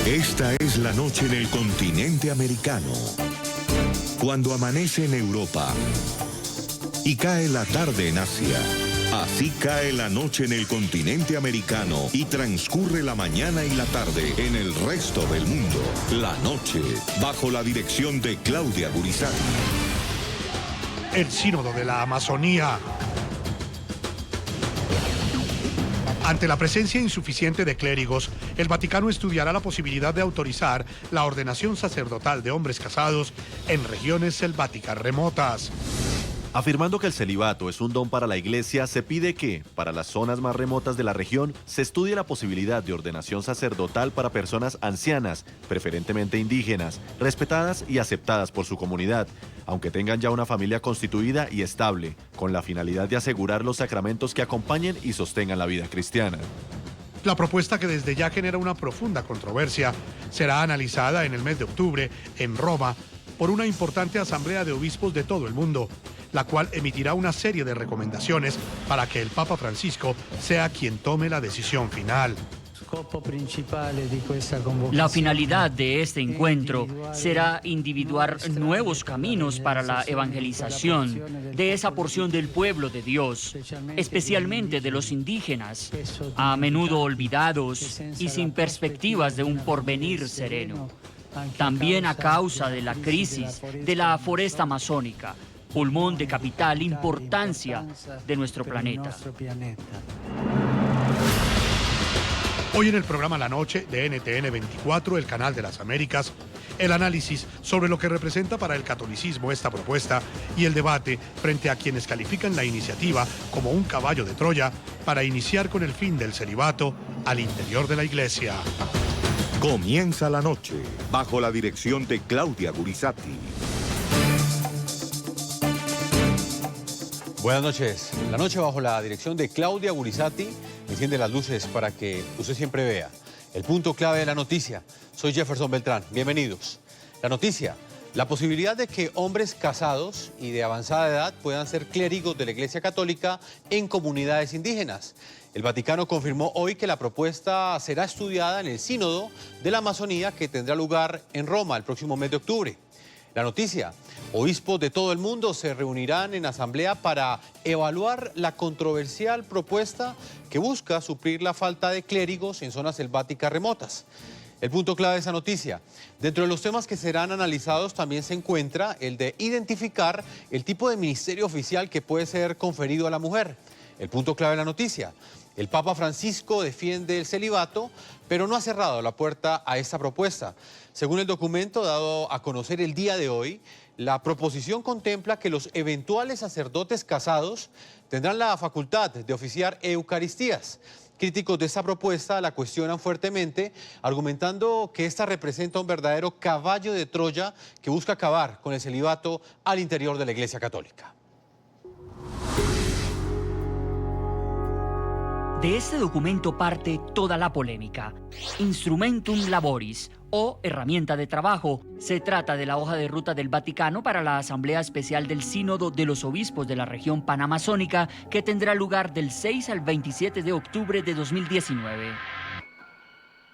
Esta es la noche en el continente americano. Cuando amanece en Europa y cae la tarde en Asia. Así cae la noche en el continente americano y transcurre la mañana y la tarde en el resto del mundo. La noche, bajo la dirección de Claudia Gurizati. El Sínodo de la Amazonía. Ante la presencia insuficiente de clérigos, el Vaticano estudiará la posibilidad de autorizar la ordenación sacerdotal de hombres casados en regiones selváticas remotas. Afirmando que el celibato es un don para la Iglesia, se pide que, para las zonas más remotas de la región, se estudie la posibilidad de ordenación sacerdotal para personas ancianas, preferentemente indígenas, respetadas y aceptadas por su comunidad, aunque tengan ya una familia constituida y estable, con la finalidad de asegurar los sacramentos que acompañen y sostengan la vida cristiana. La propuesta, que desde ya genera una profunda controversia, será analizada en el mes de octubre en Roma por una importante asamblea de obispos de todo el mundo, la cual emitirá una serie de recomendaciones para que el Papa Francisco sea quien tome la decisión final. La finalidad de este encuentro será individuar nuevos caminos para la evangelización de esa porción del pueblo de Dios, especialmente de los indígenas, a menudo olvidados y sin perspectivas de un porvenir sereno. También a causa de la crisis de la foresta amazónica, pulmón de capital importancia de nuestro planeta. Hoy en el programa La Noche de NTN 24, el canal de las Américas, el análisis sobre lo que representa para el catolicismo esta propuesta y el debate frente a quienes califican la iniciativa como un caballo de Troya para iniciar con el fin del celibato al interior de la Iglesia. Comienza la noche, bajo la dirección de Claudia Gurizati. Buenas noches. La noche bajo la dirección de Claudia Gurizati enciende las luces para que usted siempre vea el punto clave de la noticia. Soy Jefferson Beltrán. Bienvenidos. La noticia: la posibilidad de que hombres casados y de avanzada edad puedan ser clérigos de la Iglesia Católica en comunidades indígenas. El Vaticano confirmó hoy que la propuesta será estudiada en el Sínodo de la Amazonía, que tendrá lugar en Roma el próximo mes de octubre. La noticia: obispos de todo el mundo se reunirán en asamblea para evaluar la controversial propuesta que busca suplir la falta de clérigos en zonas selváticas remotas. El punto clave de esa noticia: dentro de los temas que serán analizados también se encuentra el de identificar el tipo de ministerio oficial que puede ser conferido a la mujer. El punto clave de la noticia: el Papa Francisco defiende el celibato, pero no ha cerrado la puerta a esta propuesta. Según el documento dado a conocer el día de hoy, la proposición contempla que los eventuales sacerdotes casados tendrán la facultad de oficiar eucaristías. Críticos de esta propuesta la cuestionan fuertemente, argumentando que esta representa un verdadero caballo de Troya que busca acabar con el celibato al interior de la Iglesia Católica. De este documento parte toda la polémica. Instrumentum Laboris, o herramienta de trabajo. Se trata de la hoja de ruta del Vaticano para la Asamblea Especial del Sínodo de los Obispos de la región panamazónica, que tendrá lugar del 6 al 27 de octubre de 2019.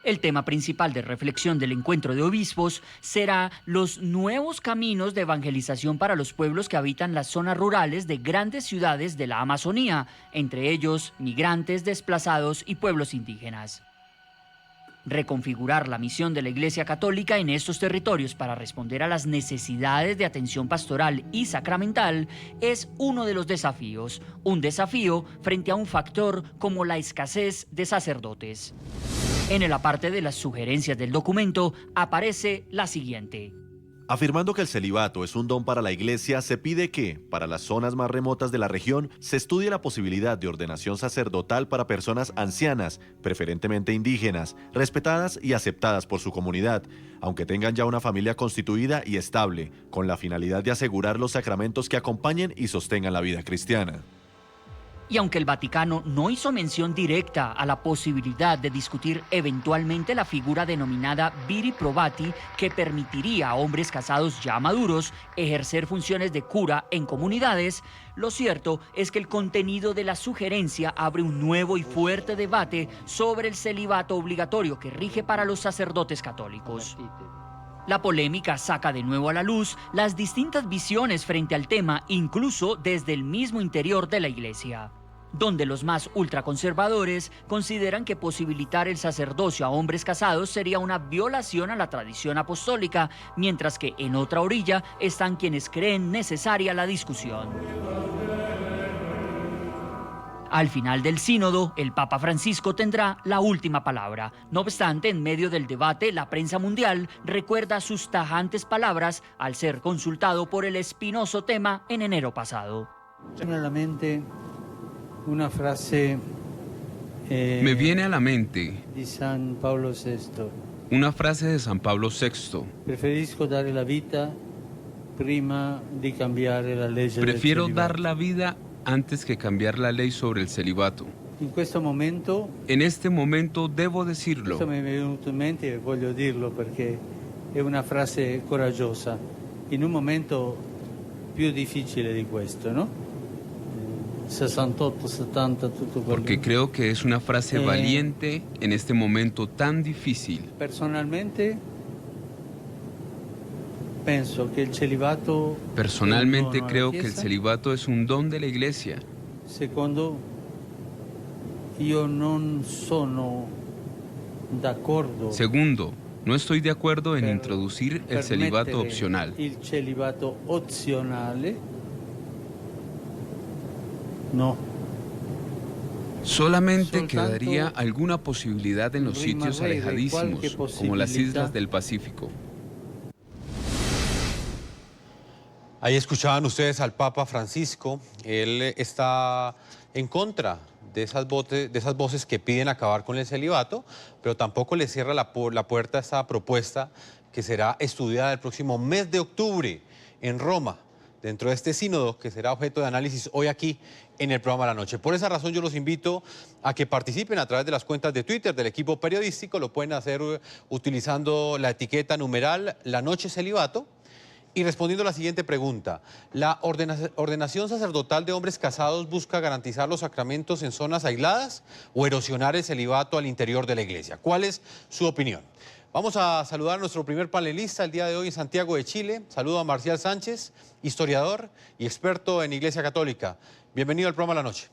El tema principal de reflexión del encuentro de obispos será los nuevos caminos de evangelización para los pueblos que habitan las zonas rurales de grandes ciudades de la Amazonía, entre ellos migrantes, desplazados y pueblos indígenas. Reconfigurar la misión de la Iglesia Católica en estos territorios para responder a las necesidades de atención pastoral y sacramental es uno de los desafíos, un desafío frente a un factor como la escasez de sacerdotes. En el aparte de las sugerencias del documento aparece la siguiente. Afirmando que el celibato es un don para la Iglesia, se pide que, para las zonas más remotas de la región, se estudie la posibilidad de ordenación sacerdotal para personas ancianas, preferentemente indígenas, respetadas y aceptadas por su comunidad, aunque tengan ya una familia constituida y estable, con la finalidad de asegurar los sacramentos que acompañen y sostengan la vida cristiana. Y aunque el Vaticano no hizo mención directa a la posibilidad de discutir eventualmente la figura denominada viri probati, que permitiría a hombres casados ya maduros ejercer funciones de cura en comunidades, lo cierto es que el contenido de la sugerencia abre un nuevo y fuerte debate sobre el celibato obligatorio que rige para los sacerdotes católicos. La polémica saca de nuevo a la luz las distintas visiones frente al tema, incluso desde el mismo interior de la Iglesia, donde los más ultraconservadores consideran que posibilitar el sacerdocio a hombres casados sería una violación a la tradición apostólica, mientras que en otra orilla están quienes creen necesaria la discusión. Al final del sínodo, el Papa Francisco tendrá la última palabra. No obstante, en medio del debate, la prensa mundial recuerda sus tajantes palabras al ser consultado por el espinoso tema en enero pasado. Me viene a la mente de San Pablo VI. una frase de San Pablo VI. Preferisco dar la vida prima di cambiare la legge del Prefiero celibato. dar la vida antes que cambiar la ley sobre el celibato. En este momento debo decirlo. Questo mi è venuto in mente e voglio dirlo perché è una frase coraggiosa in un momento più difficile di questo, no? 68, 70, tutto quello. Porque creo que es una frase valiente en este momento tan difícil. Personalmente penso che il celibato Personalmente è un dono alla creo que el Chiesa. celibato es un don de la Iglesia. Secondo, io non sono d'accordo Segundo, no estoy de acuerdo en per introducir el celibato permettere opcional. il celibato opzionale. No. Solamente Soltanto quedaría alguna posibilidad en los sitios rimarrebbe alejadísimos, qualche como las possibilità. islas del Pacífico. Ahí escuchaban ustedes al Papa Francisco. Él está en contra de esas voces que piden acabar con el celibato, pero tampoco le cierra la puerta a esta propuesta que será estudiada el próximo mes de octubre en Roma, dentro de este sínodo que será objeto de análisis hoy aquí en el programa de la noche. Por esa razón yo los invito a que participen a través de las cuentas de Twitter del equipo periodístico. Lo pueden hacer utilizando la etiqueta numeral La Noche Celibato y respondiendo a la siguiente pregunta. ¿La ordenación sacerdotal de hombres casados busca garantizar los sacramentos en zonas aisladas o erosionar el celibato al interior de la iglesia? ¿Cuál es su opinión? Vamos a saludar a nuestro primer panelista el día de hoy en Santiago de Chile. Saludo a Marcial Sánchez, historiador y experto en Iglesia Católica. Bienvenido al programa La Noche.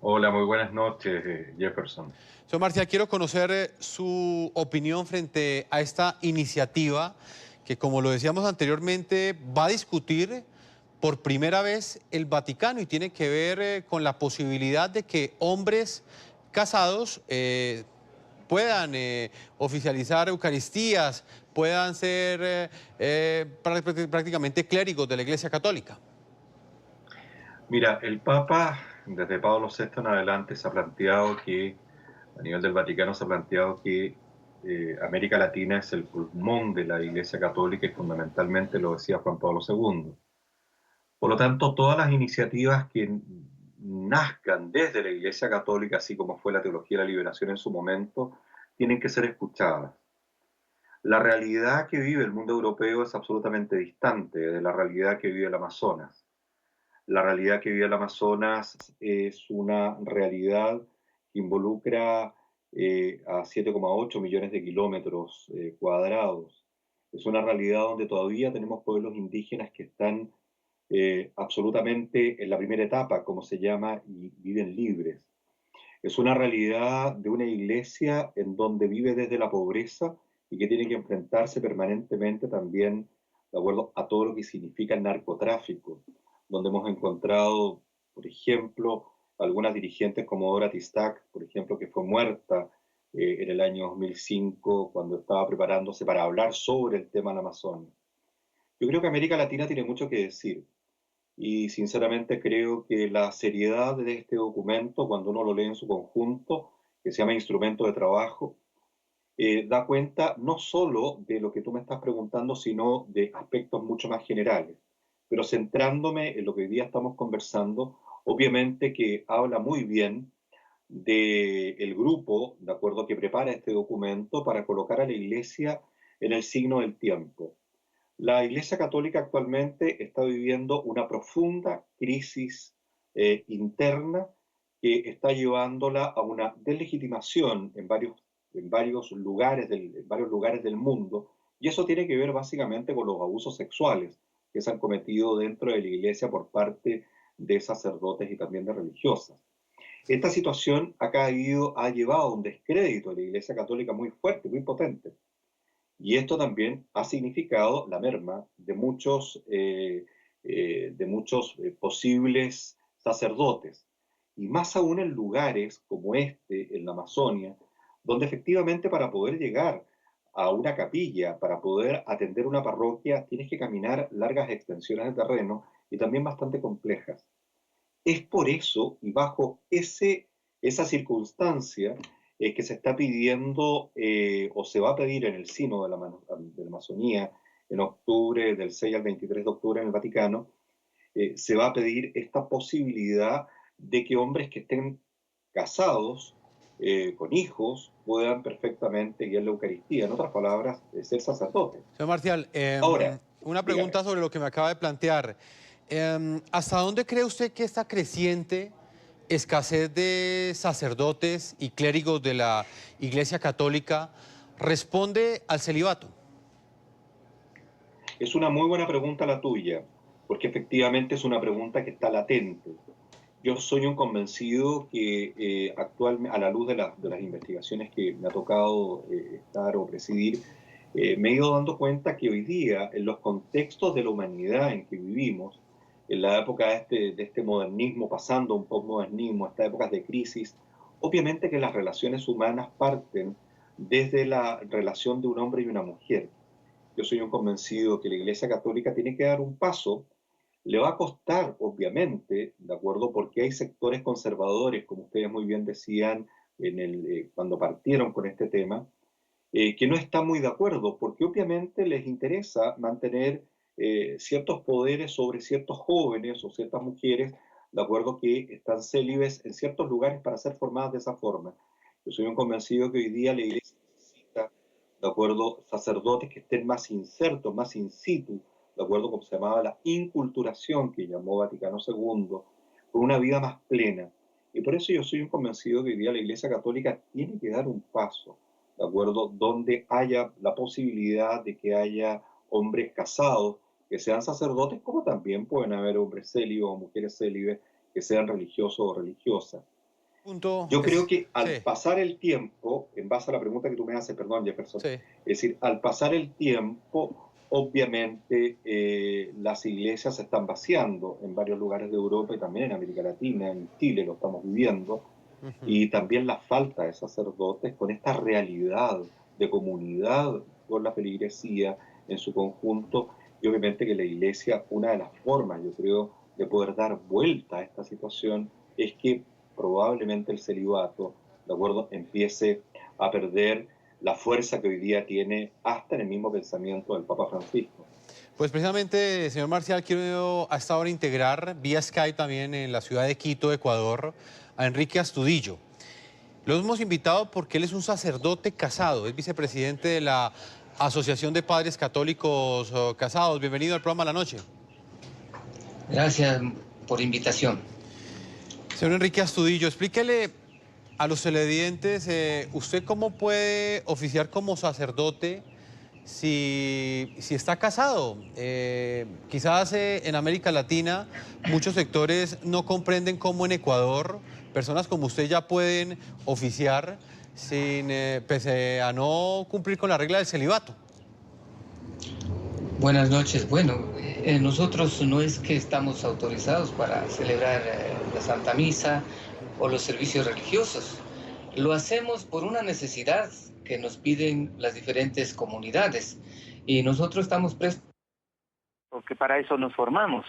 Hola, muy buenas noches, Jefferson. Señor Marcial, quiero conocer su opinión frente a esta iniciativa que, como lo decíamos anteriormente, va a discutir por primera vez el Vaticano y tiene que ver con la posibilidad de que hombres casados puedan oficializar Eucaristías, puedan ser prácticamente clérigos de la Iglesia Católica. Mira, el Papa, desde Pablo VI en adelante, se ha planteado que, a nivel del Vaticano, se ha planteado que América Latina es el pulmón de la Iglesia Católica y fundamentalmente lo decía Juan Pablo II. Por lo tanto, todas las iniciativas que nazcan desde la Iglesia Católica, así como fue la Teología de la Liberación en su momento, tienen que ser escuchadas. La realidad que vive el mundo europeo es absolutamente distante de la realidad que vive el Amazonas. La realidad que vive el Amazonas es una realidad que involucra a 7,8 millones de kilómetros cuadrados. Es una realidad donde todavía tenemos pueblos indígenas que están absolutamente en la primera etapa, como se llama, y viven libres. Es una realidad de una iglesia en donde vive desde la pobreza y que tiene que enfrentarse permanentemente también de acuerdo a todo lo que significa el narcotráfico, donde hemos encontrado, por ejemplo, algunas dirigentes como Dora Tistac, por ejemplo, que fue muerta en el año 2005 cuando estaba preparándose para hablar sobre el tema del Amazonas. Yo creo que América Latina tiene mucho que decir y sinceramente creo que la seriedad de este documento, cuando uno lo lee en su conjunto, que se llama Instrumento de Trabajo, da cuenta no solo de lo que tú me estás preguntando, sino de aspectos mucho más generales. Pero centrándome en lo que hoy día estamos conversando, obviamente que habla muy bien del grupo, de acuerdo, que prepara este documento para colocar a la Iglesia en el signo del tiempo. La Iglesia Católica actualmente está viviendo una profunda crisis interna que está llevándola a una deslegitimación en varios lugares del mundo, y eso tiene que ver básicamente con los abusos sexuales que se han cometido dentro de la Iglesia por parte de sacerdotes y también de religiosas. Esta situación ha llevado a un descrédito de la Iglesia Católica muy fuerte, muy potente. Y esto también ha significado la merma de muchos posibles sacerdotes. Y más aún en lugares como este, en la Amazonia, donde efectivamente para poder llegar a una capilla, para poder atender una parroquia, tienes que caminar largas extensiones de terreno y también bastante complejas. Es por eso y bajo esa circunstancia que se está pidiendo o se va a pedir en el Sínodo de la Amazonía en octubre, del 6 al 23 de octubre en el Vaticano, se va a pedir esta posibilidad de que hombres que estén casados con hijos puedan perfectamente guiar la Eucaristía. En otras palabras, ser sacerdotes. Señor Marcial, Ahora, una pregunta sobre lo que me acaba de plantear. ¿Hasta dónde cree usted que esta creciente escasez de sacerdotes y clérigos de la Iglesia Católica responde al celibato? Es una muy buena pregunta la tuya, porque efectivamente es una pregunta que está latente. Yo soy un convencido que actualmente, a la luz de las investigaciones que me ha tocado estar o presidir, me he ido dando cuenta que hoy día, en los contextos de la humanidad en que vivimos, en la época de este modernismo, pasando un postmodernismo, estas épocas de crisis, obviamente que las relaciones humanas parten desde la relación de un hombre y una mujer. Yo soy un convencido que la Iglesia Católica tiene que dar un paso. Le va a costar, obviamente, ¿de acuerdo? Porque hay sectores conservadores, como ustedes muy bien decían cuando partieron con este tema, que no están muy de acuerdo, porque obviamente les interesa mantener ciertos poderes sobre ciertos jóvenes o ciertas mujeres, de acuerdo, que están célibes en ciertos lugares para ser formadas de esa forma. Yo soy un convencido que hoy día la Iglesia necesita, de acuerdo, sacerdotes que estén más insertos, más in situ, de acuerdo como se llamaba la inculturación que llamó Vaticano II, con una vida más plena. Y por eso yo soy un convencido que hoy día la Iglesia Católica tiene que dar un paso, ¿de acuerdo? Donde haya la posibilidad de que haya hombres casados que sean sacerdotes, como también pueden haber hombres célibes o mujeres célibes que sean religiosos o religiosas. Yo creo que al pasar el tiempo, en base a la pregunta que tú me haces, perdón, Jefferson, es decir, al pasar el tiempo, obviamente las iglesias se están vaciando en varios lugares de Europa y también en América Latina, en Chile lo estamos viviendo, y también la falta de sacerdotes con esta realidad de comunidad con la feligresía en su conjunto, y obviamente que la iglesia, una de las formas, yo creo, de poder dar vuelta a esta situación es que probablemente el celibato, ¿de acuerdo?, empiece a perder la fuerza que hoy día tiene hasta en el mismo pensamiento del Papa Francisco. Pues precisamente, señor Marcial, quiero a esta hora integrar vía Skype también en la ciudad de Quito, Ecuador, a Enrique Astudillo. Lo hemos invitado porque él es un sacerdote casado, es vicepresidente de la Asociación de Padres Católicos Casados. Bienvenido al programa La Noche. Gracias por la invitación. Señor Enrique Astudillo, explíquele a los televidentes, ¿usted cómo puede oficiar como sacerdote si está casado? Quizás en América Latina muchos sectores no comprenden cómo en Ecuador personas como usted ya pueden oficiar pese a no cumplir con la regla del celibato. Buenas noches. Bueno, nosotros no es que estamos autorizados para celebrar la Santa Misa o los servicios religiosos. Lo hacemos por una necesidad que nos piden las diferentes comunidades y nosotros estamos prestos porque para eso nos formamos.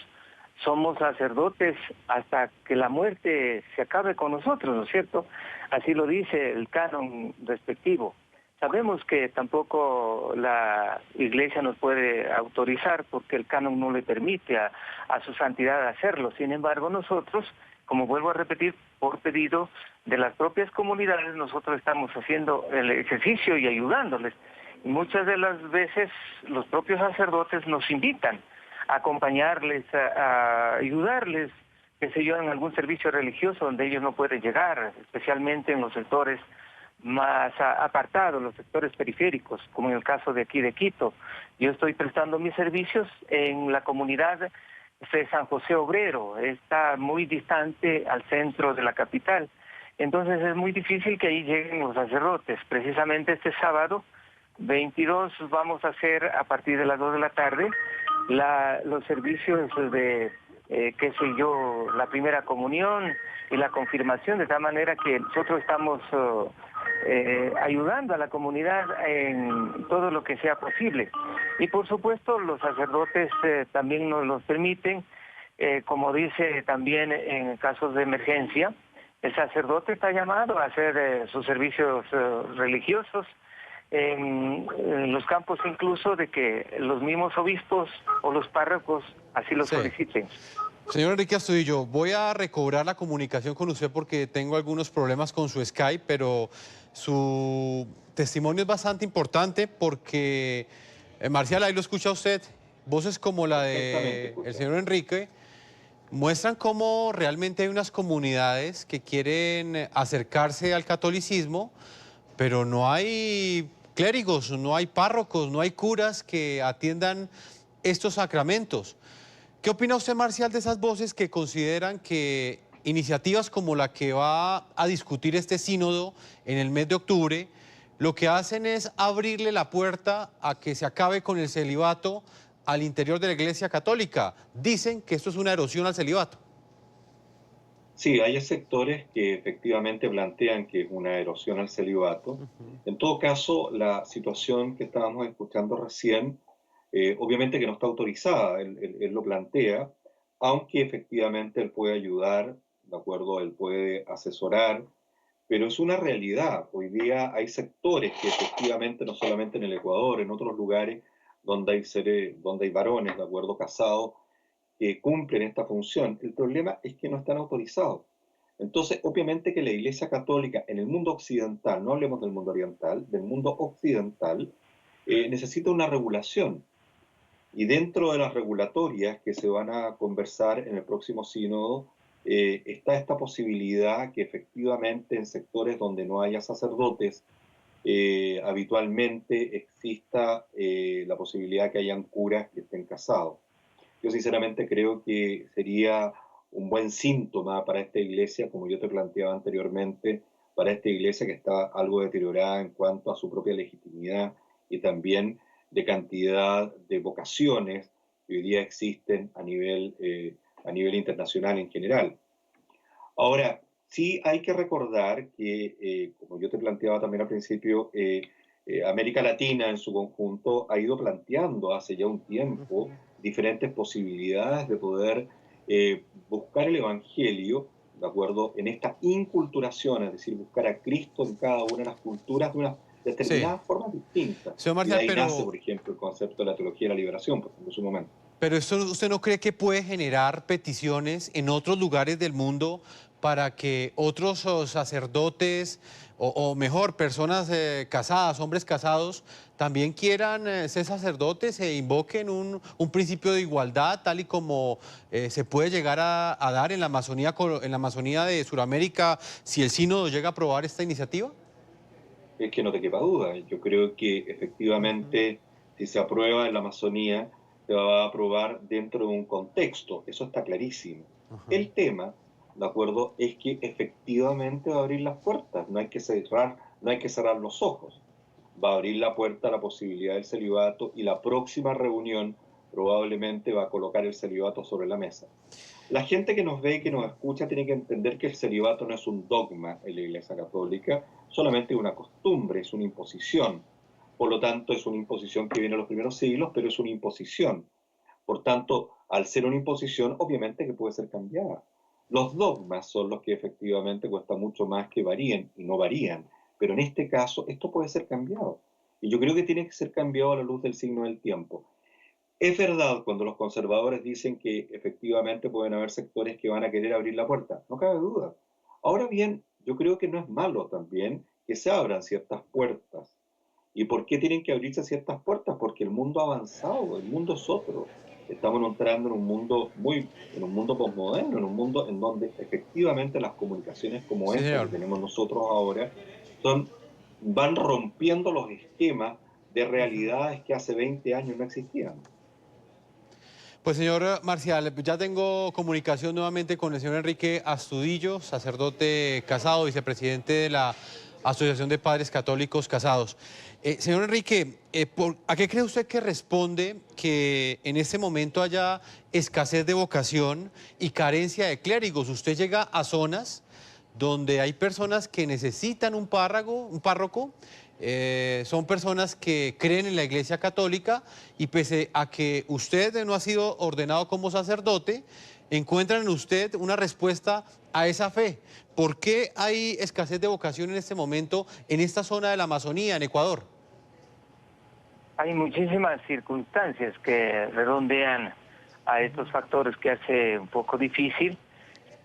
Somos sacerdotes hasta que la muerte se acabe con nosotros, ¿no es cierto? Así lo dice el canon respectivo. Sabemos que tampoco la Iglesia nos puede autorizar porque el canon no le permite a su santidad hacerlo. Sin embargo, nosotros como vuelvo a repetir, por pedido de las propias comunidades, nosotros estamos haciendo el ejercicio y ayudándoles. Y muchas de las veces los propios sacerdotes nos invitan a acompañarles, a ayudarles, qué sé yo, en algún servicio religioso donde ellos no pueden llegar, especialmente en los sectores más apartados, los sectores periféricos, como en el caso de aquí de Quito. Yo estoy prestando mis servicios en la comunidad de San José Obrero, está muy distante al centro de la capital. Entonces es muy difícil que ahí lleguen los sacerdotes. Precisamente este sábado 22 vamos a hacer a partir de las 2 de la tarde los servicios de, qué sé yo, la primera comunión y la confirmación, de tal manera que nosotros estamos ayudando a la comunidad en todo lo que sea posible. Y por supuesto los sacerdotes también nos los permiten, como dice también en casos de emergencia, el sacerdote está llamado a hacer sus servicios religiosos en los campos incluso de que los mismos obispos o los párrocos así lo soliciten. Señor Enrique Astudillo, voy a recobrar la comunicación con usted porque tengo algunos problemas con su Skype, pero su testimonio es bastante importante porque, Marcial, ahí lo escucha usted, voces como la del señor Enrique muestran cómo realmente hay unas comunidades que quieren acercarse al catolicismo, pero no hay clérigos, no hay párrocos, no hay curas que atiendan estos sacramentos. ¿Qué opina usted, Marcial, de esas voces que consideran que iniciativas como la que va a discutir este sínodo en el mes de octubre, lo que hacen es abrirle la puerta a que se acabe con el celibato al interior de la Iglesia Católica? Dicen que esto es una erosión al celibato. Sí, hay sectores que efectivamente plantean que es una erosión al celibato. En todo caso, la situación que estábamos escuchando recién, obviamente que no está autorizada, él lo plantea, aunque efectivamente él puede ayudar, ¿de acuerdo? Él puede asesorar, pero es una realidad. Hoy día hay sectores que efectivamente, no solamente en el Ecuador, en otros lugares donde hay varones, ¿de acuerdo? Casados, que cumplen esta función. El problema es que no están autorizados. Entonces, obviamente que la Iglesia Católica en el mundo occidental, no hablemos del mundo oriental, del mundo occidental, necesita una regulación. Y dentro de las regulatorias que se van a conversar en el próximo sínodo, está esta posibilidad que efectivamente en sectores donde no haya sacerdotes, habitualmente exista la posibilidad que hayan curas que estén casados. Yo sinceramente creo que sería un buen síntoma para esta iglesia, como yo te planteaba anteriormente, para esta iglesia que está algo deteriorada en cuanto a su propia legitimidad y también de cantidad de vocaciones que hoy día existen a nivel internacional en general. Ahora, sí hay que recordar que, como yo te planteaba también al principio, América Latina en su conjunto ha ido planteando hace ya un tiempo diferentes posibilidades de poder buscar el Evangelio, ¿de acuerdo?, en esta inculturación, es decir, buscar a Cristo en cada una de las culturas de unas determinadas formas distintas. Señor Marcial, y de ahí nace, por ejemplo, el concepto de la teología de la liberación, por ejemplo, en su momento. Pero ¿esto usted no cree que puede generar peticiones en otros lugares del mundo para que otros sacerdotes o mejor, personas casadas, hombres casados, también quieran ser sacerdotes e invoquen un principio de igualdad, tal y como se puede llegar a dar en la Amazonía de Sudamérica, si el sínodo llega a aprobar esta iniciativa? Es que no te quepa duda. Yo creo que efectivamente, si se aprueba en la Amazonía, se va a aprobar dentro de un contexto. Eso está clarísimo. El tema, ¿de acuerdo?, es que efectivamente va a abrir las puertas. No hay que cerrar los ojos. Va a abrir la puerta a la posibilidad del celibato y la próxima reunión probablemente va a colocar el celibato sobre la mesa. La gente que nos ve y que nos escucha tiene que entender que el celibato no es un dogma en la Iglesia Católica, solamente una costumbre, es una imposición. Por lo tanto, es una imposición que viene en los primeros siglos, pero es una imposición. Por tanto, al ser una imposición, obviamente que puede ser cambiada. Los dogmas son los que efectivamente cuesta mucho más que varíen, y no varían. Pero en este caso, esto puede ser cambiado. Y yo creo que tiene que ser cambiado a la luz del signo del tiempo. Es verdad cuando los conservadores dicen que efectivamente pueden haber sectores que van a querer abrir la puerta, no cabe duda. Ahora bien, yo creo que no es malo también que se abran ciertas puertas. ¿Y por qué tienen que abrirse ciertas puertas? Porque el mundo ha avanzado, el mundo es otro. Estamos entrando en un mundo posmoderno, en un mundo en donde efectivamente las comunicaciones como Sí, esta que señor. tenemos nosotros ahora van rompiendo los esquemas de realidades que hace 20 años no existían. Pues señor Marcial, ya tengo comunicación nuevamente con el señor Enrique Astudillo, sacerdote casado, vicepresidente de la Asociación de Padres Católicos Casados. Señor Enrique, ¿a qué cree usted que responde que en este momento haya escasez de vocación y carencia de clérigos? Usted llega a zonas donde hay personas que necesitan un párroco, son personas que creen en la Iglesia Católica y pese a que usted no ha sido ordenado como sacerdote, encuentran en usted una respuesta a esa fe. ¿Por qué hay escasez de vocación en este momento en esta zona de la Amazonía, en Ecuador? Hay muchísimas circunstancias que redondean a estos factores que hace un poco difícil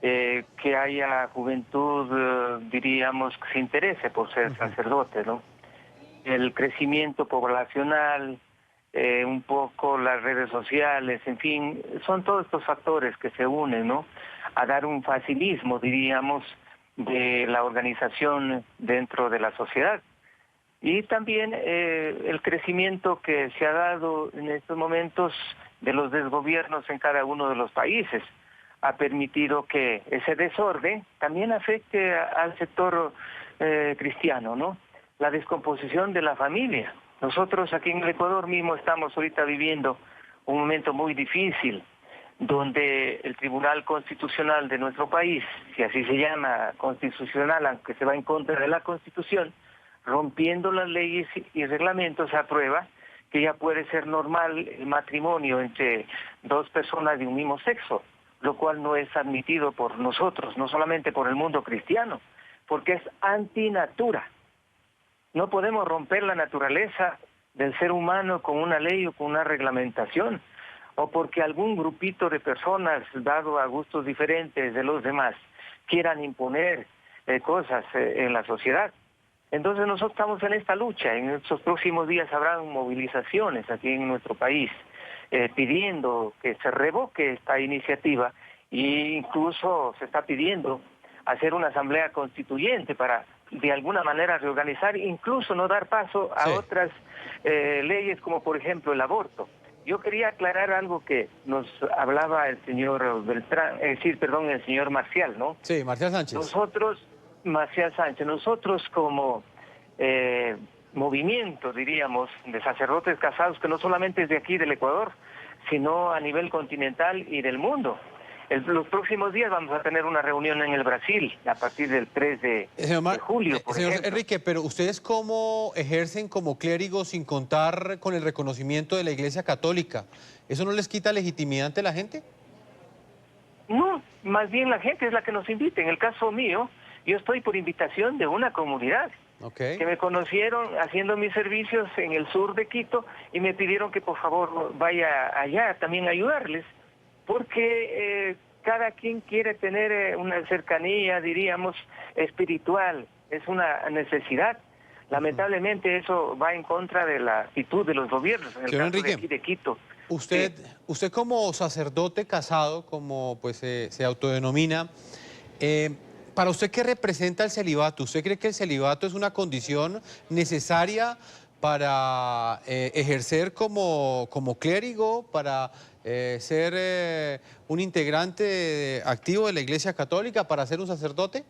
que haya juventud, diríamos, que se interese por ser sacerdote, ¿no? El crecimiento poblacional, un poco las redes sociales, en fin, son todos estos factores que se unen, ¿no?, a dar un facilismo, diríamos, de la organización dentro de la sociedad. Y también el crecimiento que se ha dado en estos momentos de los desgobiernos en cada uno de los países ha permitido que ese desorden también afecte al sector cristiano, ¿no? La descomposición de la familia. Nosotros aquí en el Ecuador mismo estamos ahorita viviendo un momento muy difícil, donde el Tribunal Constitucional de nuestro país, si así se llama constitucional, aunque se va en contra de la Constitución, rompiendo las leyes y reglamentos, aprueba que ya puede ser normal el matrimonio entre dos personas de un mismo sexo, lo cual no es admitido por nosotros, no solamente por el mundo cristiano, porque es antinatura. No podemos romper la naturaleza del ser humano con una ley o con una reglamentación, o porque algún grupito de personas, dado a gustos diferentes de los demás, quieran imponer cosas en la sociedad. Entonces nosotros estamos en esta lucha. En estos próximos días habrán movilizaciones aquí en nuestro país pidiendo que se revoque esta iniciativa e incluso se está pidiendo hacer una asamblea constituyente para de alguna manera reorganizar, incluso no dar paso a otras leyes como por ejemplo el aborto. Yo quería aclarar algo que nos hablaba el señor Beltrán, el señor Marcial, ¿no? Sí, Marcial Sánchez. Marcial Sánchez, nosotros como movimiento, diríamos, de sacerdotes casados, que no solamente es de aquí, del Ecuador, sino a nivel continental y del mundo. Los próximos días vamos a tener una reunión en el Brasil, a partir del 3 de julio, por señor ejemplo. Enrique, pero ¿ustedes cómo ejercen como clérigos sin contar con el reconocimiento de la Iglesia Católica? ¿Eso no les quita legitimidad ante la gente? No, más bien la gente es la que nos invita. En el caso mío, yo estoy por invitación de una comunidad que me conocieron haciendo mis servicios en el sur de Quito y me pidieron que por favor vaya allá también a ayudarles, porque cada quien quiere tener una cercanía, diríamos, espiritual, es una necesidad. Lamentablemente eso va en contra de la actitud de los gobiernos, en el caso Enrique, de aquí de Quito. Usted como sacerdote casado, como pues se autodenomina, ¿para usted qué representa el celibato? ¿Usted cree que el celibato es una condición necesaria para ejercer como clérigo, para ser un integrante activo de la Iglesia Católica, para ser un sacerdote?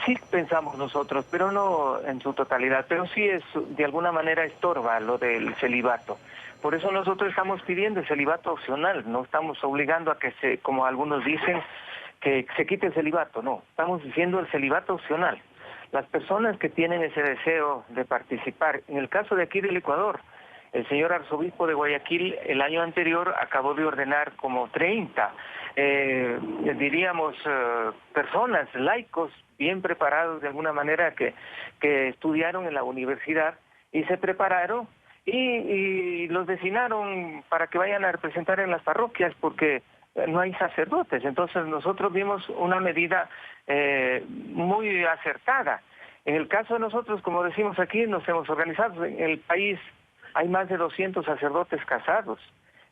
Sí pensamos nosotros, pero no en su totalidad, pero sí es de alguna manera estorba lo del celibato. Por eso nosotros estamos pidiendo el celibato opcional, no estamos obligando a que como algunos dicen, que se quite el celibato, no, estamos diciendo el celibato opcional. Las personas que tienen ese deseo de participar, en el caso de aquí del Ecuador, el señor arzobispo de Guayaquil el año anterior acabó de ordenar como 30, personas, laicos, bien preparados de alguna manera, que estudiaron en la universidad y se prepararon y los designaron para que vayan a representar en las parroquias porque no hay sacerdotes. Entonces nosotros vimos una medida muy acertada. En el caso de nosotros, como decimos aquí, nos hemos organizado. En el país hay más de 200 sacerdotes casados.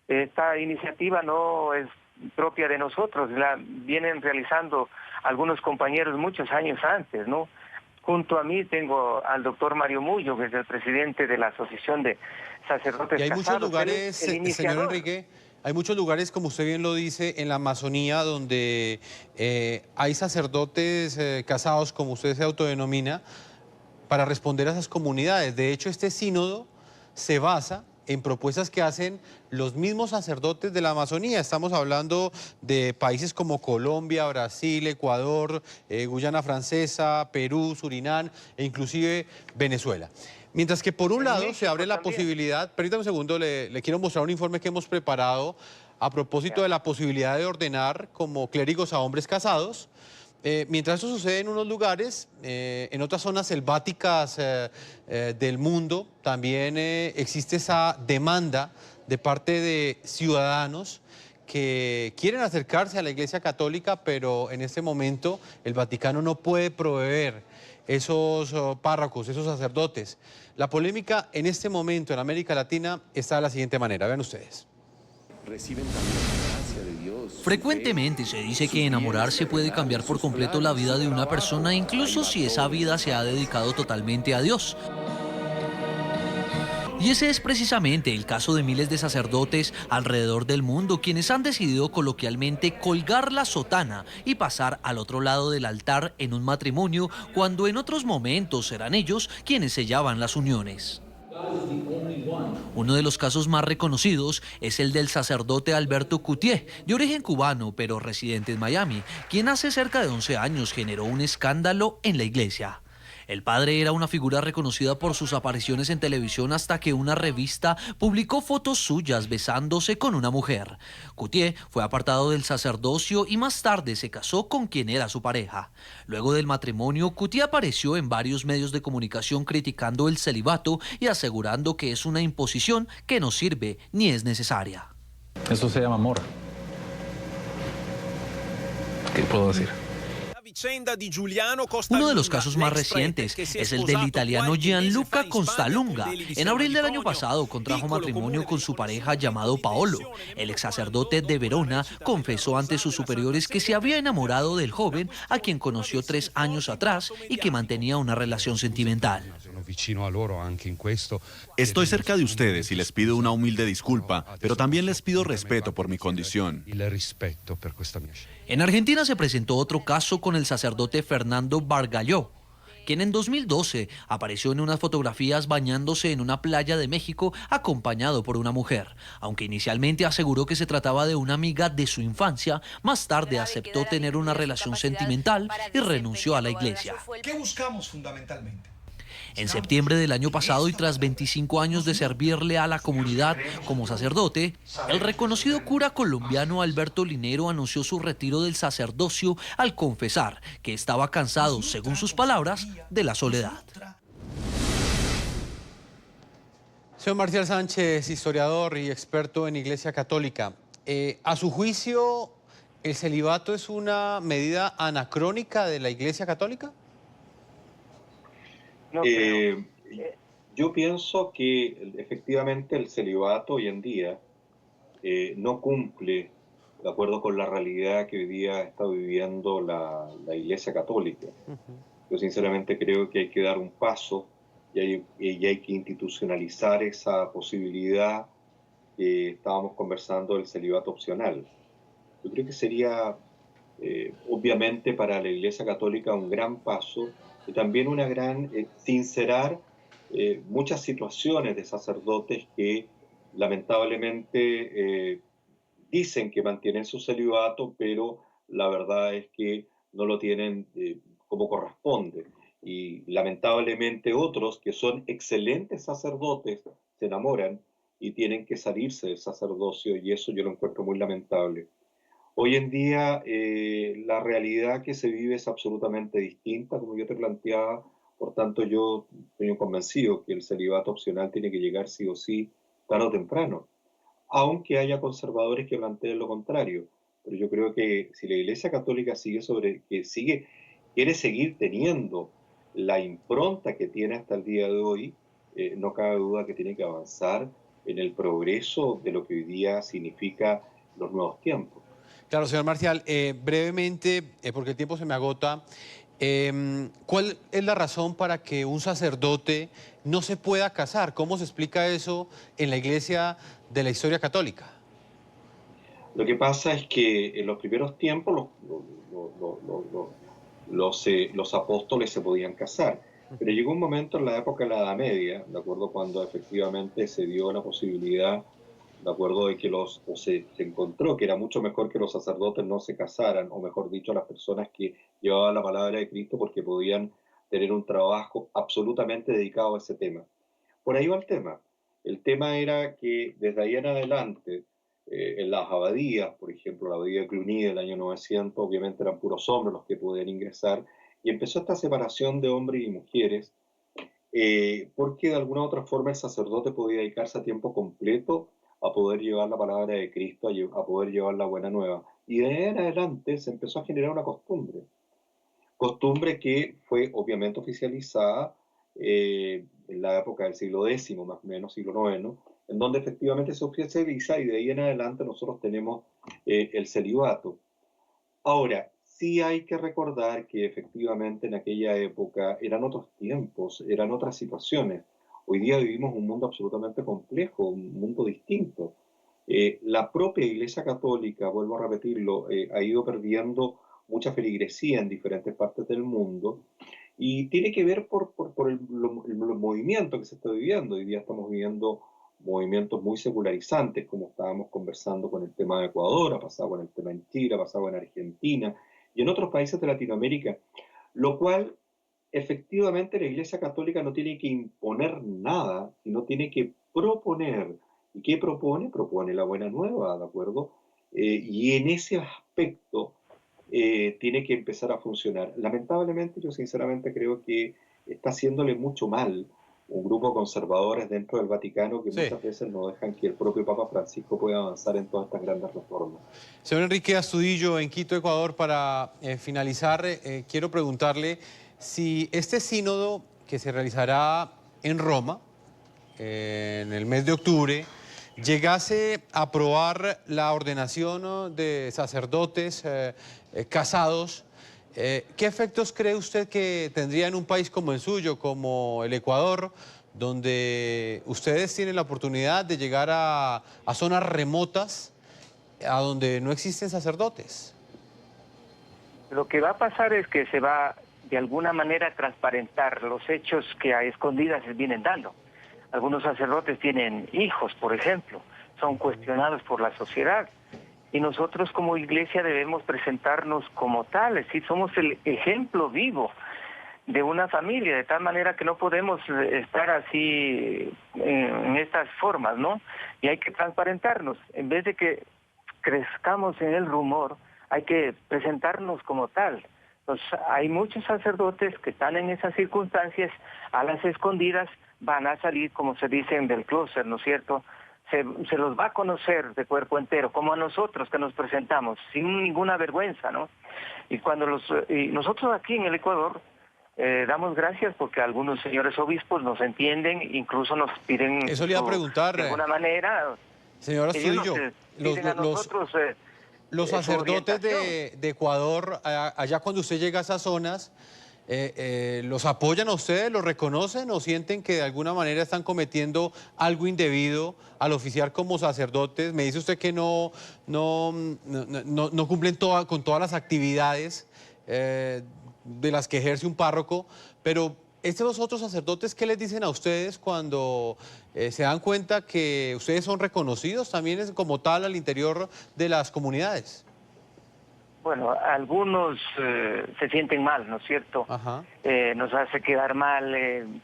Esta iniciativa no es propia de nosotros, la vienen realizando algunos compañeros muchos años antes, ¿no? Junto a mí tengo al doctor Mario Mullo, que es el presidente de la Asociación de Sacerdotes Y hay Casados. muchos lugares, señor Enrique, hay muchos lugares, como usted bien lo dice, en la Amazonía, donde hay sacerdotes casados, como usted se autodenomina, para responder a esas comunidades. De hecho, este sínodo se basa en propuestas que hacen los mismos sacerdotes de la Amazonía. Estamos hablando de países como Colombia, Brasil, Ecuador, Guyana Francesa, Perú, Surinam e inclusive Venezuela. Mientras que por un lado se abre la posibilidad, permítame un segundo, le quiero mostrar un informe que hemos preparado a propósito de la posibilidad de ordenar como clérigos a hombres casados. Mientras eso sucede en unos lugares, en otras zonas selváticas del mundo, también existe esa demanda de parte de ciudadanos que quieren acercarse a la Iglesia Católica, pero en este momento el Vaticano no puede proveer esos párrocos, esos sacerdotes. La polémica en este momento en América Latina está de la siguiente manera, vean ustedes. Reciben también la gracia de Dios. Frecuentemente se dice que enamorarse puede cambiar por completo la vida de una persona, incluso si esa vida se ha dedicado totalmente a Dios. Y ese es precisamente el caso de miles de sacerdotes alrededor del mundo, quienes han decidido coloquialmente colgar la sotana y pasar al otro lado del altar en un matrimonio, cuando en otros momentos serán ellos quienes sellaban las uniones. Uno de los casos más reconocidos es el del sacerdote Alberto Cutié, de origen cubano pero residente en Miami, quien hace cerca de 11 años generó un escándalo en la iglesia. El padre era una figura reconocida por sus apariciones en televisión hasta que una revista publicó fotos suyas besándose con una mujer. Cutié fue apartado del sacerdocio y más tarde se casó con quien era su pareja. Luego del matrimonio, Cutié apareció en varios medios de comunicación criticando el celibato y asegurando que es una imposición que no sirve ni es necesaria. Eso se llama amor. ¿Qué puedo decir? Uno de los casos más recientes es el del italiano Gianluca Costalunga. En abril del año pasado contrajo matrimonio con su pareja llamado Paolo. El ex sacerdote de Verona confesó ante sus superiores que se había enamorado del joven a quien conoció 3 años atrás y que mantenía una relación sentimental. Estoy cerca de ustedes y les pido una humilde disculpa, pero también les pido respeto por mi condición. En Argentina se presentó otro caso con el sacerdote Fernando Bargalló, quien en 2012 apareció en unas fotografías bañándose en una playa de México acompañado por una mujer. Aunque inicialmente aseguró que se trataba de una amiga de su infancia, más tarde aceptó tener una relación sentimental y renunció a la iglesia. ¿Qué buscamos fundamentalmente? En septiembre del año pasado y tras 25 años de servirle a la comunidad como sacerdote, el reconocido cura colombiano Alberto Linero anunció su retiro del sacerdocio al confesar que estaba cansado, según sus palabras, de la soledad. Señor Marcial Sánchez, historiador y experto en Iglesia Católica, a su juicio, ¿el celibato es una medida anacrónica de la Iglesia Católica? Yo pienso que efectivamente el celibato hoy en día no cumple de acuerdo con la realidad que hoy día está viviendo la Iglesia Católica. Yo sinceramente creo que hay que dar un paso y hay que institucionalizar esa posibilidad que estábamos conversando del celibato opcional. Yo creo que sería obviamente para la Iglesia Católica un gran paso y también una gran sincerar muchas situaciones de sacerdotes que lamentablemente dicen que mantienen su celibato, pero la verdad es que no lo tienen como corresponde. Y lamentablemente otros que son excelentes sacerdotes se enamoran y tienen que salirse del sacerdocio, y eso yo lo encuentro muy lamentable. Hoy en día la realidad que se vive es absolutamente distinta, como yo te planteaba. Por tanto, yo estoy convencido que el celibato opcional tiene que llegar sí o sí, tarde o temprano, aunque haya conservadores que planteen lo contrario. Pero yo creo que si la Iglesia Católica quiere seguir teniendo la impronta que tiene hasta el día de hoy, no cabe duda que tiene que avanzar en el progreso de lo que hoy día significa los nuevos tiempos. Claro, señor Marcial, brevemente, porque el tiempo se me agota, ¿cuál es la razón para que un sacerdote no se pueda casar? ¿Cómo se explica eso en la Iglesia de la historia católica? Lo que pasa es que en los primeros tiempos los apóstoles se podían casar, pero llegó un momento en la época de la Edad Media, de acuerdo, cuando efectivamente se dio la posibilidad, de acuerdo, de que se encontró que era mucho mejor que los sacerdotes no se casaran, o mejor dicho, las personas que llevaban la palabra de Cristo, porque podían tener un trabajo absolutamente dedicado a ese tema. Por ahí va el tema. El tema era que desde ahí en adelante, en las abadías, por ejemplo, la abadía de Cluny del año 900, obviamente eran puros hombres los que podían ingresar, y empezó esta separación de hombres y mujeres, porque de alguna u otra forma el sacerdote podía dedicarse a tiempo completo a poder llevar la palabra de Cristo, a poder llevar la buena nueva. Y de ahí en adelante se empezó a generar una costumbre que fue obviamente oficializada en la época del siglo X, más o menos, siglo IX, en donde efectivamente se oficializa, y de ahí en adelante nosotros tenemos el celibato. Ahora, sí hay que recordar que efectivamente en aquella época eran otros tiempos, eran otras situaciones. Hoy día vivimos un mundo absolutamente complejo, un mundo distinto. La propia Iglesia Católica, vuelvo a repetirlo, ha ido perdiendo mucha feligresía en diferentes partes del mundo, y tiene que ver por el movimiento que se está viviendo. Hoy día estamos viviendo movimientos muy secularizantes, como estábamos conversando con el tema de Ecuador, ha pasado con el tema en Chile, ha pasado en Argentina y en otros países de Latinoamérica, lo cual efectivamente la Iglesia Católica no tiene que imponer nada, sino tiene que proponer. ¿Y qué propone? Propone la buena nueva, ¿de acuerdo? Y en ese aspecto tiene que empezar a funcionar. Lamentablemente, yo sinceramente creo que está haciéndole mucho mal un grupo de conservadores dentro del Vaticano que muchas veces no dejan que el propio Papa Francisco pueda avanzar en todas estas grandes reformas. Señor Enrique Astudillo, en Quito, Ecuador, para finalizar, quiero preguntarle si este sínodo que se realizará en Roma, en el mes de octubre, llegase a aprobar la ordenación de sacerdotes casados, ¿qué efectos cree usted que tendría en un país como el suyo, como el Ecuador, donde ustedes tienen la oportunidad de llegar a zonas remotas, a donde no existen sacerdotes? Lo que va a pasar es que se va de alguna manera a transparentar los hechos que a escondidas se vienen dando. Algunos sacerdotes tienen hijos, por ejemplo, son cuestionados por la sociedad. Y nosotros como iglesia debemos presentarnos como tales, ¿sí? Somos el ejemplo vivo de una familia, de tal manera que no podemos estar así en estas formas, ¿no? Y hay que transparentarnos. En vez de que crezcamos en el rumor, hay que presentarnos como tal. Entonces, hay muchos sacerdotes que están en esas circunstancias, a las escondidas van a salir, como se dicen, del closet, ¿no es cierto? Se los va a conocer de cuerpo entero, como a nosotros que nos presentamos, sin ninguna vergüenza, ¿no? Y nosotros aquí en el Ecuador damos gracias porque algunos señores obispos nos entienden, incluso nos piden... Eso le iba a preguntar. De alguna manera... Señor Astudillo, los sacerdotes de Ecuador, allá cuando usted llega a esas zonas, ¿los apoyan a ustedes, los reconocen o sienten que de alguna manera están cometiendo algo indebido al oficiar como sacerdotes? Me dice usted que no cumplen con todas las actividades de las que ejerce un párroco, pero estos otros sacerdotes, ¿qué les dicen a ustedes cuando se dan cuenta que ustedes son reconocidos también como tal al interior de las comunidades? Bueno, algunos se sienten mal, ¿no es cierto? Ajá. Nos hace quedar mal,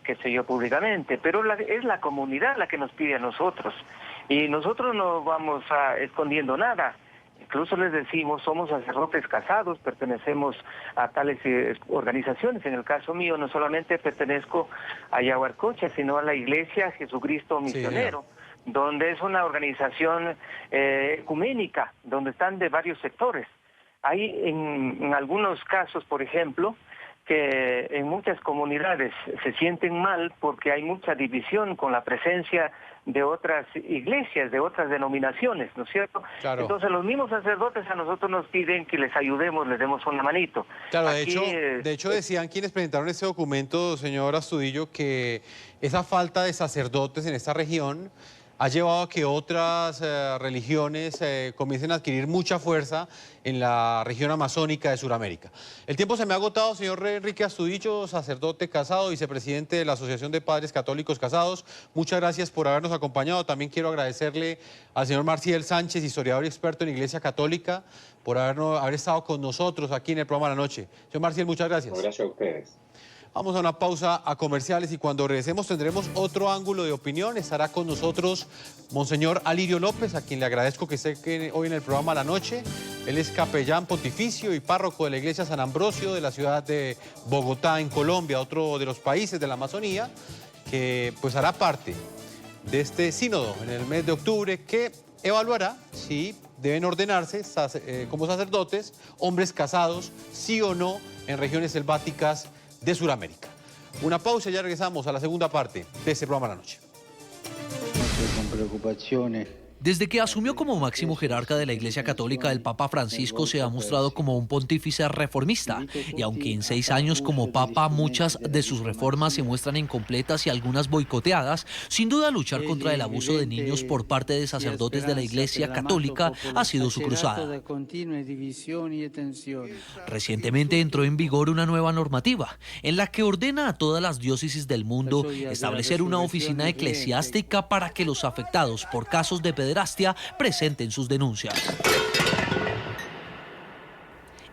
qué sé yo, públicamente, pero es la comunidad la que nos pide a nosotros. Y nosotros no vamos escondiendo nada. Incluso les decimos, somos sacerdotes casados, pertenecemos a tales organizaciones. En el caso mío, no solamente pertenezco a Yaguarcocha, sino a la Iglesia Jesucristo Misionero, donde es una organización ecuménica, donde están de varios sectores. Hay en algunos casos, por ejemplo, que en muchas comunidades se sienten mal porque hay mucha división con la presencia de otras iglesias, de otras denominaciones, ¿no es cierto? Claro. Entonces los mismos sacerdotes a nosotros nos piden que les ayudemos, les demos una manito. Claro, Aquí, de hecho decían quienes presentaron este documento, señor Astudillo, que esa falta de sacerdotes en esta región ha llevado a que otras religiones comiencen a adquirir mucha fuerza en la región amazónica de Sudamérica. El tiempo se me ha agotado, señor Enrique Astudillo, sacerdote casado, vicepresidente de la Asociación de Padres Católicos Casados. Muchas gracias por habernos acompañado. También quiero agradecerle al señor Marciel Sánchez, historiador y experto en Iglesia Católica, por haber estado con nosotros aquí en el programa de la noche. Señor Marciel, muchas gracias. Gracias a ustedes. Vamos a una pausa a comerciales y cuando regresemos tendremos otro ángulo de opinión. Estará con nosotros Monseñor Alirio López, a quien le agradezco que esté hoy en el programa La Noche. Él es capellán pontificio y párroco de la Iglesia San Ambrosio de la ciudad de Bogotá, en Colombia, otro de los países de la Amazonía, que pues hará parte de este sínodo en el mes de octubre que evaluará si deben ordenarse como sacerdotes hombres casados, sí o no, en regiones selváticas de Sudamérica. Una pausa y ya regresamos a la segunda parte de este programa La Noche. Con preocupaciones. Desde que asumió como máximo jerarca de la Iglesia Católica, el Papa Francisco se ha mostrado como un pontífice reformista, y aunque en 6 años como Papa muchas de sus reformas se muestran incompletas y algunas boicoteadas, sin duda luchar contra el abuso de niños por parte de sacerdotes de la Iglesia Católica ha sido su cruzada. Recientemente entró en vigor una nueva normativa en la que ordena a todas las diócesis del mundo establecer una oficina eclesiástica para que los afectados por casos de pederastia presenten sus denuncias.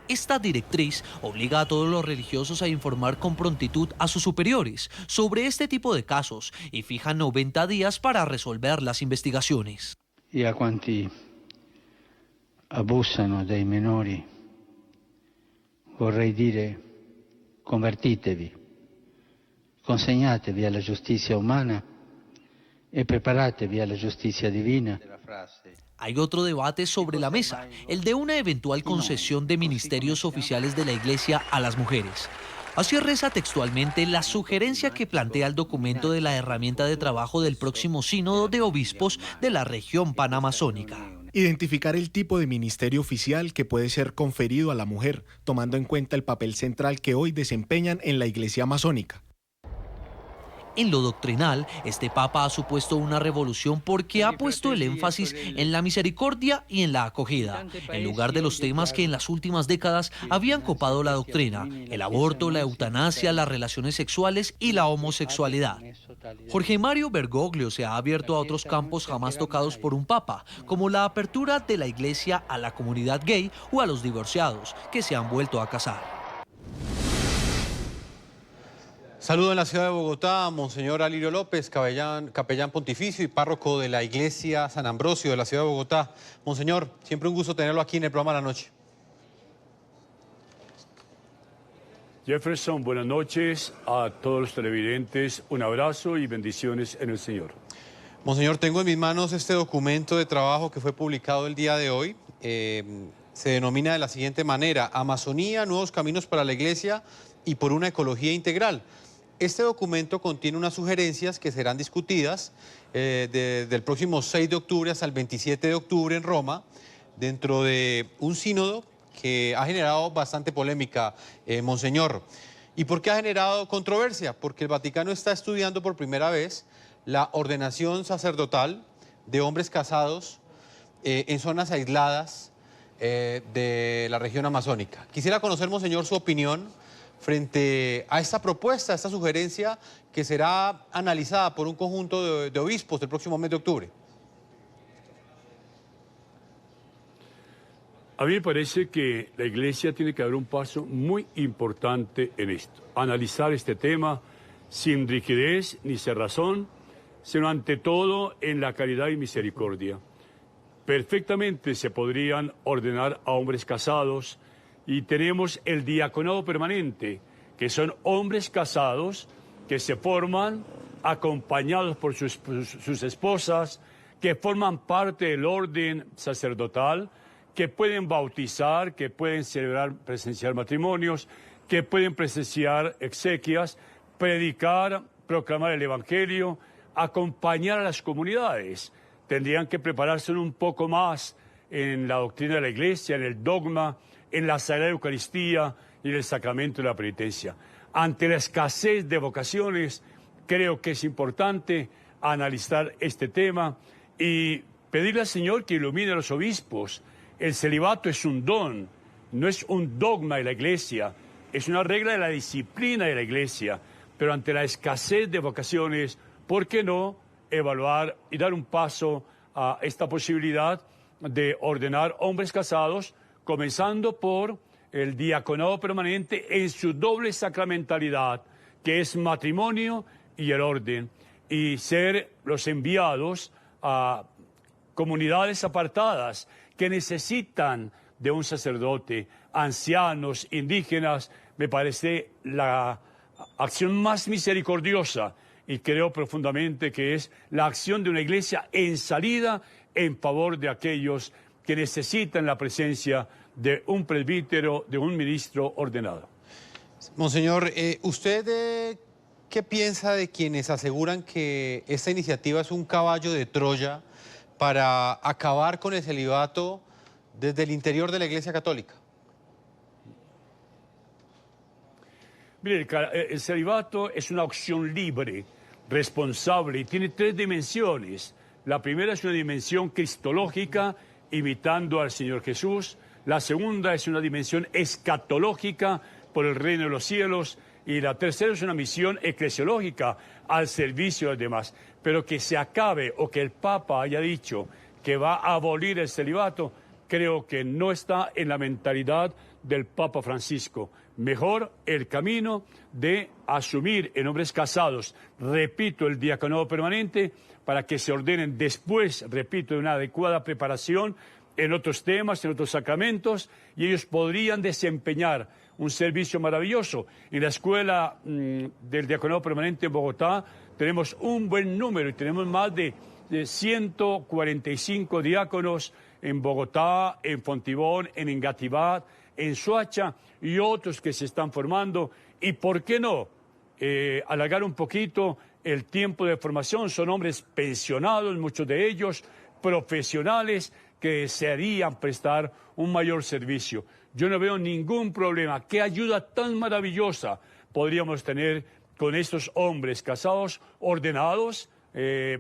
Esta directriz obliga a todos los religiosos a informar con prontitud a sus superiores sobre este tipo de casos y fija 90 días para resolver las investigaciones. Y a quanti abusano dei minori vorrei dire: convertitevi, consegnatevi alla giustizia umana e preparatevi alla giustizia divina. Hay otro debate sobre la mesa, el de una eventual concesión de ministerios oficiales de la Iglesia a las mujeres. Así reza textualmente la sugerencia que plantea el documento de la herramienta de trabajo del próximo sínodo de obispos de la región panamazónica. Identificar el tipo de ministerio oficial que puede ser conferido a la mujer, tomando en cuenta el papel central que hoy desempeñan en la Iglesia amazónica. En lo doctrinal, este Papa ha supuesto una revolución porque ha puesto el énfasis en la misericordia y en la acogida, en lugar de los temas que en las últimas décadas habían copado la doctrina: el aborto, la eutanasia, las relaciones sexuales y la homosexualidad. Jorge Mario Bergoglio se ha abierto a otros campos jamás tocados por un Papa, como la apertura de la Iglesia a la comunidad gay o a los divorciados que se han vuelto a casar. Saludo en la ciudad de Bogotá a Monseñor Alirio López, capellán pontificio y párroco de la Iglesia San Ambrosio de la ciudad de Bogotá. Monseñor, siempre un gusto tenerlo aquí en el programa La Noche. Jefferson, buenas noches a todos los televidentes. Un abrazo y bendiciones en el Señor. Monseñor, tengo en mis manos este documento de trabajo que fue publicado el día de hoy. Se denomina de la siguiente manera: Amazonía, nuevos caminos para la Iglesia y por una ecología integral. Este documento contiene unas sugerencias que serán discutidas del próximo 6 de octubre hasta el 27 de octubre en Roma, dentro de un sínodo que ha generado bastante polémica, Monseñor. ¿Y por qué ha generado controversia? Porque el Vaticano está estudiando por primera vez la ordenación sacerdotal de hombres casados en zonas aisladas de la región amazónica. Quisiera conocer, Monseñor, su opinión frente a esta propuesta, a esta sugerencia que será analizada por un conjunto de obispos el próximo mes de octubre. A mí me parece que la Iglesia tiene que dar un paso muy importante en esto. Analizar este tema sin rigidez ni cerrazón, sino ante todo en la caridad y misericordia. perfectamente se podrían ordenar a hombres casados, y tenemos el diaconado permanente, que son hombres casados que se forman acompañados por sus esposas, que forman parte del orden sacerdotal, que pueden bautizar, que pueden presenciar matrimonios, que pueden presenciar exequias, predicar, proclamar el Evangelio, acompañar a las comunidades. Tendrían que prepararse un poco más en la doctrina de la Iglesia, en el dogma, en la Sagrada Eucaristía y en el sacramento de la penitencia. Ante la escasez de vocaciones, creo que es importante analizar este tema y pedirle al Señor que ilumine a los obispos. El celibato es un don, no es un dogma de la Iglesia, es una regla de la disciplina de la Iglesia, pero ante la escasez de vocaciones, ¿por qué no evaluar y dar un paso a esta posibilidad de ordenar hombres casados, comenzando por el diaconado permanente en su doble sacramentalidad, que es matrimonio y el orden, y ser los enviados a comunidades apartadas que necesitan de un sacerdote, ancianos, indígenas? Me parece la acción más misericordiosa, y creo profundamente que es la acción de una iglesia en salida en favor de aquellos que necesitan la presencia de un presbítero, de un ministro ordenado. Monseñor, ¿usted qué piensa de quienes aseguran que esta iniciativa es un caballo de Troya para acabar con el celibato desde el interior de la Iglesia Católica? Mire, el celibato es una opción libre, responsable, y tiene tres dimensiones. La primera es una dimensión cristológica, imitando al Señor Jesús. La segunda es una dimensión escatológica, por el reino de los cielos. Y la tercera es una misión eclesiológica, al servicio de los demás. Pero que se acabe, o que el Papa haya dicho que va a abolir el celibato, creo que no está en la mentalidad del Papa Francisco. Mejor el camino de asumir en hombres casados, repito, el diaconado permanente, para que se ordenen después, repito, de una adecuada preparación en otros temas, en otros sacramentos, y ellos podrían desempeñar un servicio maravilloso. En la escuela del diaconado permanente en Bogotá tenemos un buen número, y tenemos más de 145 diáconos en Bogotá, en Fontibón, en Engativá, en Soacha, y otros que se están formando. Y ¿por qué no alargar un poquito el tiempo de formación? Son hombres pensionados, muchos de ellos profesionales, que desearían prestar un mayor servicio. Yo no veo ningún problema. ¿Qué ayuda tan maravillosa podríamos tener con estos hombres casados, ordenados,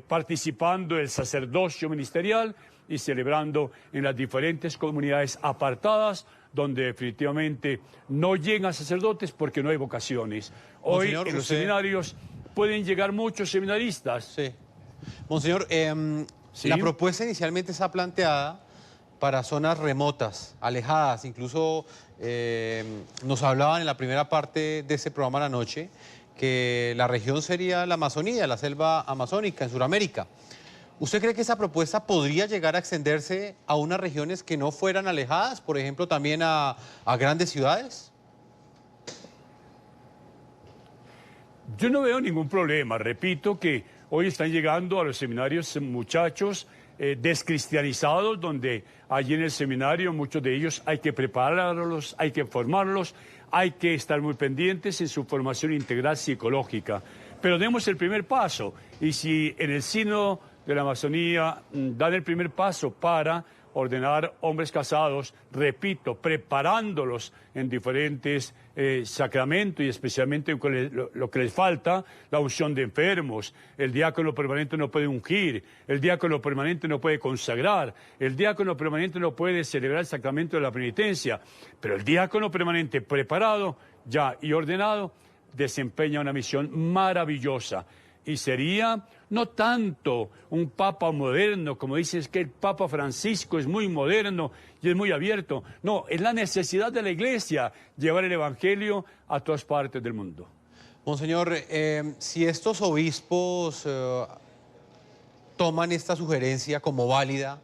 participando del sacerdocio ministerial y celebrando en las diferentes comunidades apartadas, donde definitivamente no llegan sacerdotes porque no hay vocaciones? Hoy, Monseñor, en los seminarios pueden llegar muchos seminaristas. Sí. Monseñor, ¿sí? La propuesta inicialmente está planteada para zonas remotas, alejadas. Incluso nos hablaban en la primera parte de este programa la noche que la región sería la Amazonía, la selva amazónica en Sudamérica. ¿Usted cree que esa propuesta podría llegar a extenderse a unas regiones que no fueran alejadas, por ejemplo, también a grandes ciudades? Yo no veo ningún problema. Repito que hoy están llegando a los seminarios muchachos descristianizados, donde allí en el seminario muchos de ellos hay que prepararlos, hay que formarlos, hay que estar muy pendientes en su formación integral psicológica. Pero demos el primer paso, y si en el Sínodo de la Amazonía dan el primer paso para ordenar hombres casados, repito, preparándolos en diferentes sacramentos, y especialmente con lo que les falta, la unción de enfermos. El diácono permanente no puede ungir, el diácono permanente no puede consagrar, el diácono permanente no puede celebrar el sacramento de la penitencia, pero el diácono permanente preparado ya y ordenado desempeña una misión maravillosa. Y sería no tanto un papa moderno, como dices que el Papa Francisco es muy moderno y es muy abierto. No, es la necesidad de la Iglesia llevar el Evangelio a todas partes del mundo. Monseñor, si estos obispos toman esta sugerencia como válida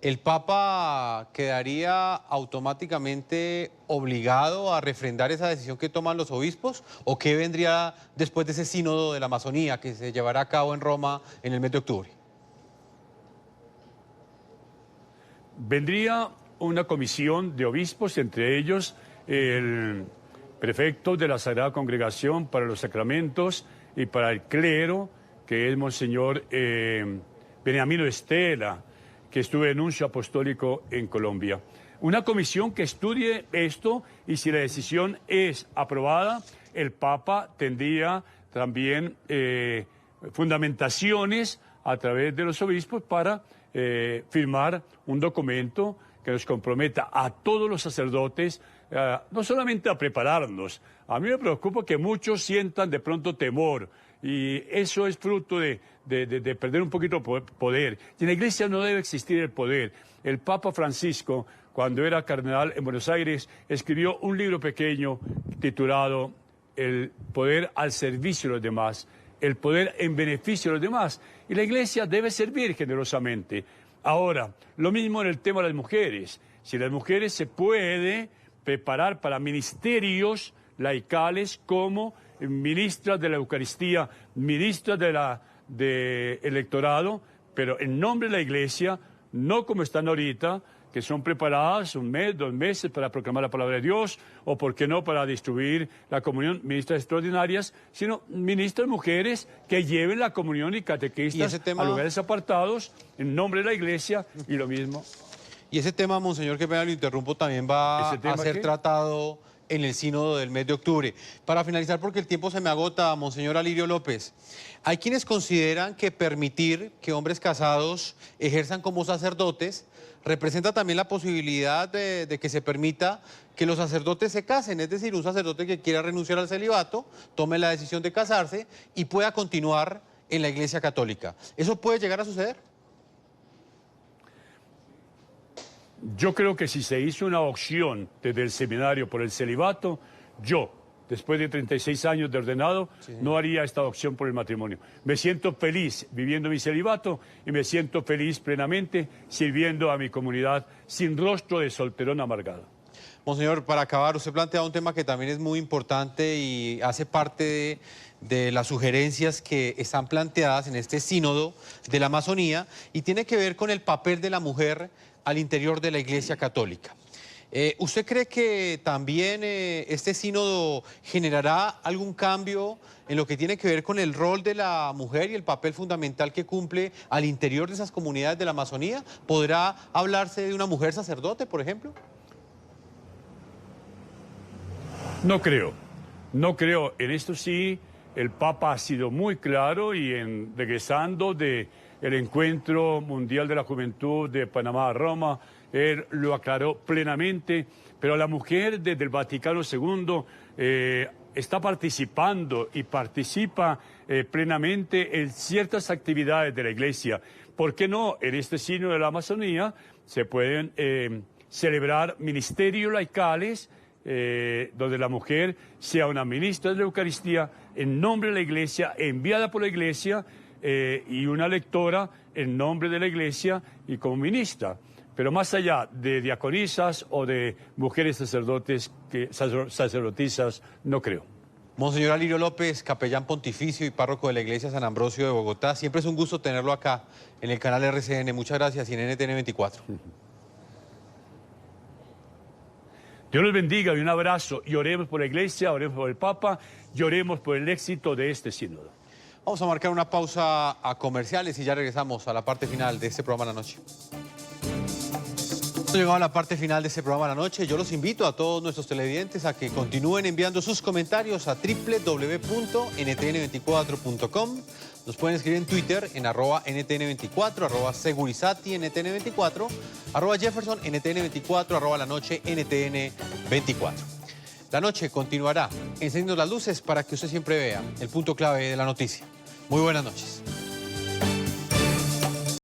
¿el Papa quedaría automáticamente obligado a refrendar esa decisión que toman los obispos? ¿O qué vendría después de ese sínodo de la Amazonía que se llevará a cabo en Roma en el mes de octubre? Vendría una comisión de obispos, entre ellos el prefecto de la Sagrada Congregación para los Sacramentos y para el clero, que es Monseñor Beniamino Estela, que estuvo en nuncio apostólico en Colombia. Una comisión que estudie esto y si la decisión es aprobada, el Papa tendría también fundamentaciones a través de los obispos para firmar un documento que nos comprometa a todos los sacerdotes, no solamente a prepararnos. A mí me preocupa que muchos sientan de pronto temor y eso es fruto de perder un poquito poder. Y en la Iglesia no debe existir el poder. El Papa Francisco, cuando era cardenal en Buenos Aires, escribió un libro pequeño titulado El poder al servicio de los demás, el poder en beneficio de los demás. Y la Iglesia debe servir generosamente. Ahora, lo mismo en el tema de las mujeres. Si las mujeres se puede preparar para ministerios laicales como ministras de la Eucaristía, ministras de electorado, pero en nombre de la Iglesia, no como están ahorita, que son preparadas 1 mes, 2 meses para proclamar la palabra de Dios, o por qué no para distribuir la comunión, ministras extraordinarias, sino ministras mujeres que lleven la comunión y catequistas a lugares apartados en nombre de la Iglesia, y lo mismo. Y ese tema, monseñor, que me lo interrumpo, también va a ser tratado en el sínodo del mes de octubre. Para finalizar, porque el tiempo se me agota, monseñor Alirio López, hay quienes consideran que permitir que hombres casados ejerzan como sacerdotes representa también la posibilidad de que se permita que los sacerdotes se casen, es decir, un sacerdote que quiera renunciar al celibato, tome la decisión de casarse y pueda continuar en la Iglesia Católica. ¿Eso puede llegar a suceder? Yo creo que si se hizo una opción desde el seminario por el celibato, yo, después de 36 años de ordenado, no haría esta opción por el matrimonio. Me siento feliz viviendo mi celibato y me siento feliz plenamente sirviendo a mi comunidad sin rostro de solterón amargado. Monseñor, para acabar, usted plantea un tema que también es muy importante y hace parte de las sugerencias que están planteadas en este sínodo de la Amazonía y tiene que ver con el papel de la mujer al interior de la Iglesia Católica. ¿Usted cree que también este sínodo generará algún cambio en lo que tiene que ver con el rol de la mujer y el papel fundamental que cumple al interior de esas comunidades de la Amazonía? ¿Podrá hablarse de una mujer sacerdote, por ejemplo? No creo. En esto sí, el Papa ha sido muy claro y regresando del Encuentro Mundial de la Juventud de Panamá a Roma, él lo aclaró plenamente, pero la mujer desde el Vaticano II está participando y participa plenamente en ciertas actividades de la Iglesia. ¿Por qué no? En este sínodo de la Amazonía se pueden celebrar ministerios laicales donde la mujer sea una ministra de la Eucaristía en nombre de la Iglesia, enviada por la Iglesia, y una lectora en nombre de la Iglesia y como ministra. Pero más allá de diaconisas o de mujeres sacerdotisas, no creo. Monseñor Alirio López, capellán pontificio y párroco de la Iglesia San Ambrosio de Bogotá, siempre es un gusto tenerlo acá en el canal RCN. Muchas gracias y en NTN 24. Dios los bendiga y un abrazo. Y oremos por la Iglesia, oremos por el Papa y oremos por el éxito de este sínodo. Vamos a marcar una pausa a comerciales y ya regresamos a la parte final de este programa de la noche. Hemos llegado a la parte final de este programa de la noche. Yo los invito a todos nuestros televidentes a que continúen enviando sus comentarios a www.ntn24.com. Nos pueden escribir en Twitter en @NTN24, @Segurizati NTN24, @Jefferson NTN24, @La Noche NTN24. La noche continuará encendiendo las luces para que usted siempre vea el punto clave de la noticia. Muy buenas noches.